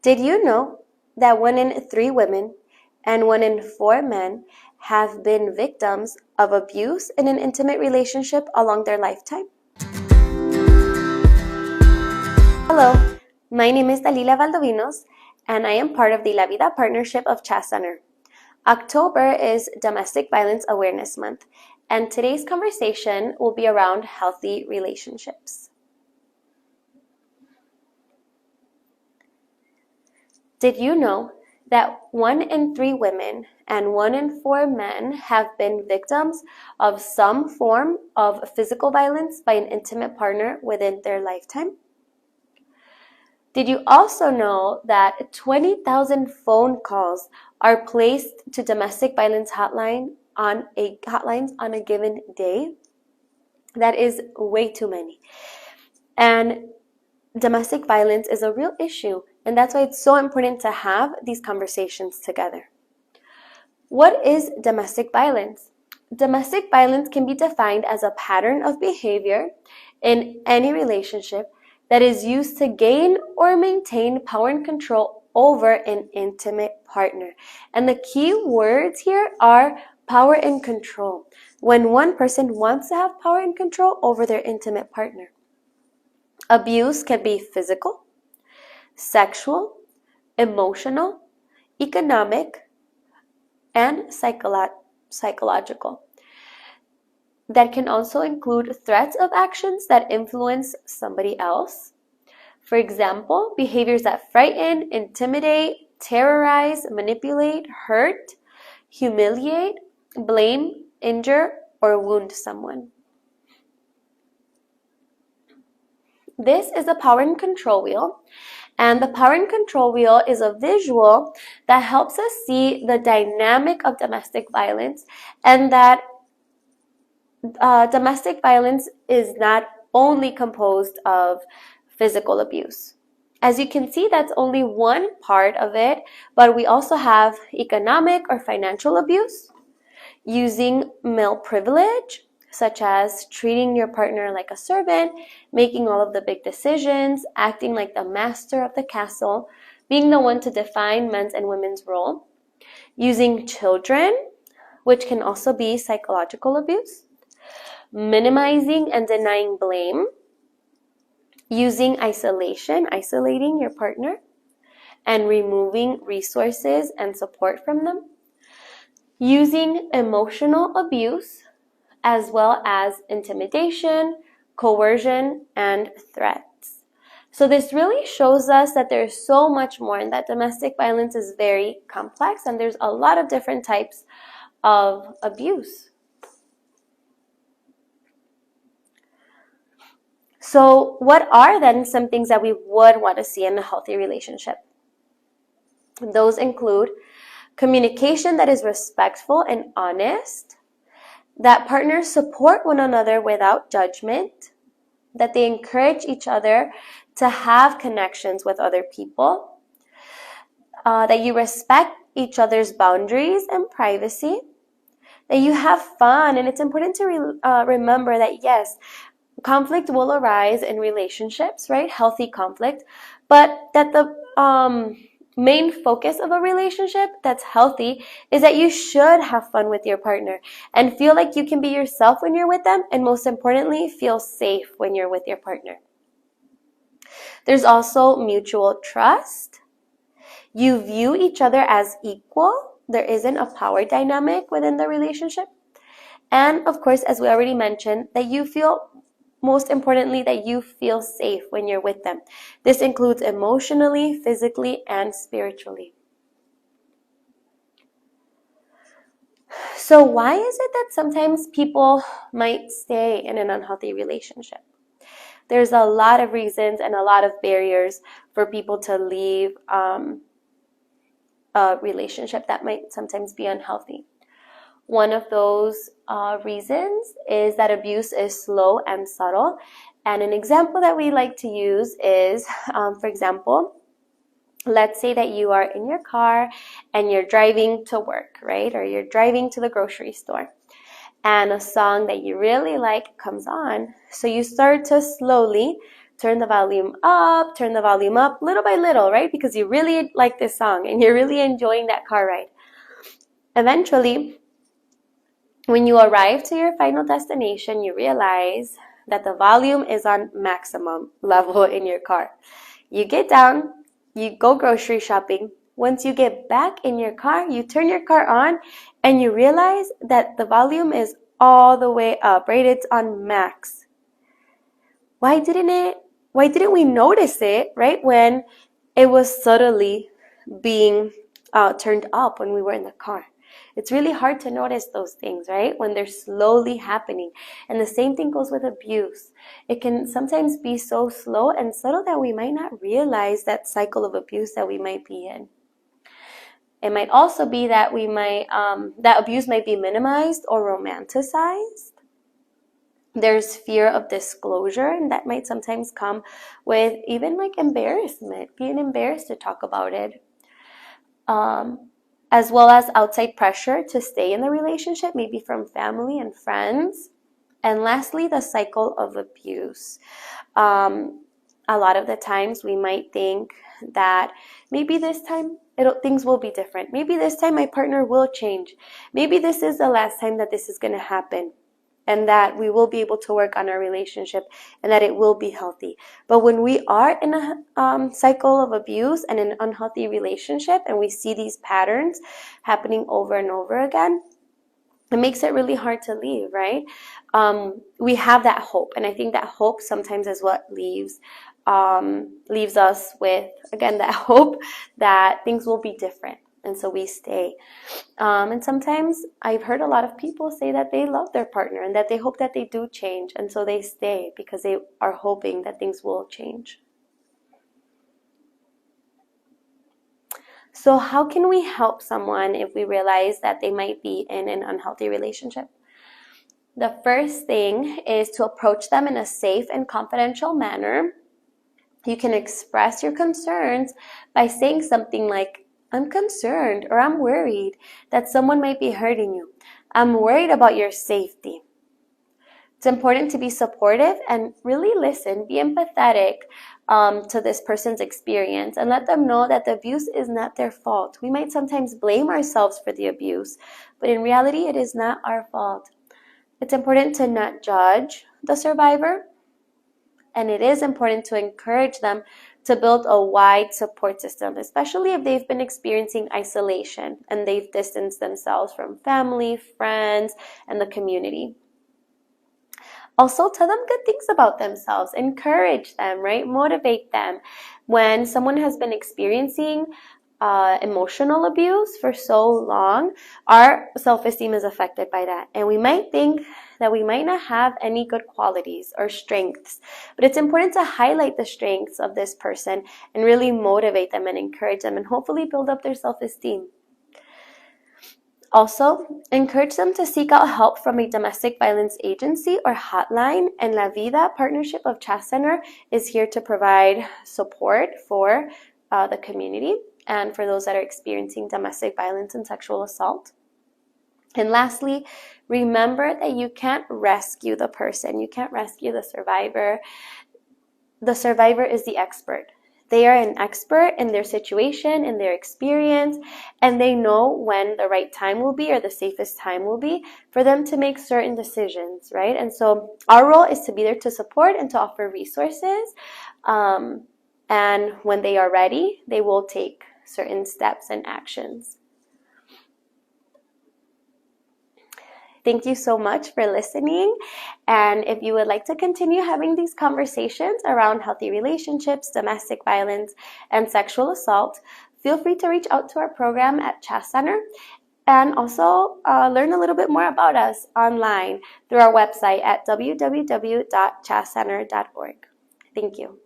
Did you know that 1 in 3 women and 1 in 4 men have been victims of abuse in an intimate relationship along their lifetime? Hello, my name is Dalila Valdovinos, and I am part of the La Vida Partnership of Chas Center. October is Domestic Violence Awareness Month, and today's conversation will be around healthy relationships. Did you know that 1 in 3 women and 1 in 4 men have been victims of some form of physical violence by an intimate partner within their lifetime? Did you also know that 20,000 phone calls are placed to domestic violence hotlines on a given day? That is way too many. And domestic violence is a real issue, and that's why it's so important to have these conversations together. What is domestic violence? Domestic violence can be defined as a pattern of behavior in any relationship that is used to gain or maintain power and control over an intimate partner. And the key words here are power and control. When one person wants to have power and control over their intimate partner. Abuse can be physical, sexual, emotional, economic, and psychological. That can also include threats of actions that influence somebody else. For example, behaviors that frighten, intimidate, terrorize, manipulate, hurt, humiliate, blame, injure, or wound someone. This is a power and control wheel, and the power and control wheel is a visual that helps us see the dynamic of domestic violence, and that domestic violence is not only composed of physical abuse. As you can see, that's only one part of it, but we also have economic or financial abuse, using male privilege, such as treating your partner like a servant, making all of the big decisions, acting like the master of the castle, being the one to define men's and women's role, using children, which can also be psychological abuse, minimizing and denying blame, using isolation, isolating your partner, and removing resources and support from them, using emotional abuse, as well as intimidation, coercion, and threats. So this really shows us that there's so much more, and that domestic violence is very complex, and there's a lot of different types of abuse. So what are then some things that we would want to see in a healthy relationship? Those include communication that is respectful and honest, that partners support one another without judgment, that they encourage each other to have connections with other people, that you respect each other's boundaries and privacy, that you have fun. And it's important to remember that, yes, conflict will arise in relationships, right? Healthy conflict, but that the main focus of a relationship that's healthy is that you should have fun with your partner and feel like you can be yourself when you're with them, and most importantly, feel safe when you're with your partner. There's also mutual trust. You view each other as equal. There isn't a power dynamic within the relationship. And of course, as we already mentioned, that you feel, most importantly, that you feel safe when you're with them. This includes emotionally, physically, and spiritually. So why is it that sometimes people might stay in an unhealthy relationship? There's a lot of reasons and a lot of barriers for people to leave a relationship that might sometimes be unhealthy. One of those reasons is that abuse is slow and subtle. And an example that we like to use is, for example, let's say that you are in your car and you're driving to work, right? Or you're driving to the grocery store, and a song that you really like comes on. So you start to slowly turn the volume up, little by little, right? Because you really like this song and you're really enjoying that car ride. Eventually, when you arrive to your final destination, you realize that the volume is on maximum level in your car. You get down, you go grocery shopping. Once you get back in your car, you turn your car on and you realize that the volume is all the way up, right? It's on max. Why didn't we notice it, right, when it was subtly being turned up when we were in the car? It's really hard to notice those things, right, when they're slowly happening. And the same thing goes with abuse. It can sometimes be so slow and subtle that we might not realize that cycle of abuse that we might be in. It might also be that that abuse might be minimized or romanticized. There's fear of disclosure, and that might sometimes come with even like embarrassment, being embarrassed to talk about it. As well as outside pressure to stay in the relationship, maybe from family and friends. And lastly, the cycle of abuse. A lot of the times we might think that maybe this time things will be different. Maybe this time my partner will change. Maybe this is the last time that this is going to happen, and that we will be able to work on our relationship and that it will be healthy. But when we are in a cycle of abuse and an unhealthy relationship and we see these patterns happening over and over again, it makes it really hard to leave, right? We have that hope, and I think that hope sometimes is what leaves us with, again, that hope that things will be different. And so we stay. And sometimes I've heard a lot of people say that they love their partner and that they hope that they do change. And so they stay because they are hoping that things will change. So how can we help someone if we realize that they might be in an unhealthy relationship? The first thing is to approach them in a safe and confidential manner. You can express your concerns by saying something like, I'm concerned or I'm worried that someone might be hurting you. I'm worried about your safety. It's important to be supportive and really listen, be empathetic to this person's experience, and let them know that the abuse is not their fault. We might sometimes blame ourselves for the abuse, but in reality, it is not our fault. It's important to not judge the survivor, and it is important to encourage them to build a wide support system, especially if they've been experiencing isolation and they've distanced themselves from family, friends, and the community. Also, tell them good things about themselves. Encourage them, right? Motivate them. When someone has been experiencing emotional abuse for so long, our self-esteem is affected by that. And we might think that we might not have any good qualities or strengths, but it's important to highlight the strengths of this person and really motivate them and encourage them and hopefully build up their self-esteem. Also, encourage them to seek out help from a domestic violence agency or hotline, and La Vida Partnership of Chas Center is here to provide support for the community and for those that are experiencing domestic violence and sexual assault. And lastly, remember that you can't rescue the person. You can't rescue the survivor. The survivor is the expert. They are an expert in their situation, in their experience, and they know when the right time will be or the safest time will be for them to make certain decisions, right? And so our role is to be there to support and to offer resources. And when they are ready, they will take certain steps and actions. Thank you so much for listening. And if you would like to continue having these conversations around healthy relationships, domestic violence, and sexual assault, feel free to reach out to our program at Chas Center and also learn a little bit more about us online through our website at www.chascenter.org. Thank you.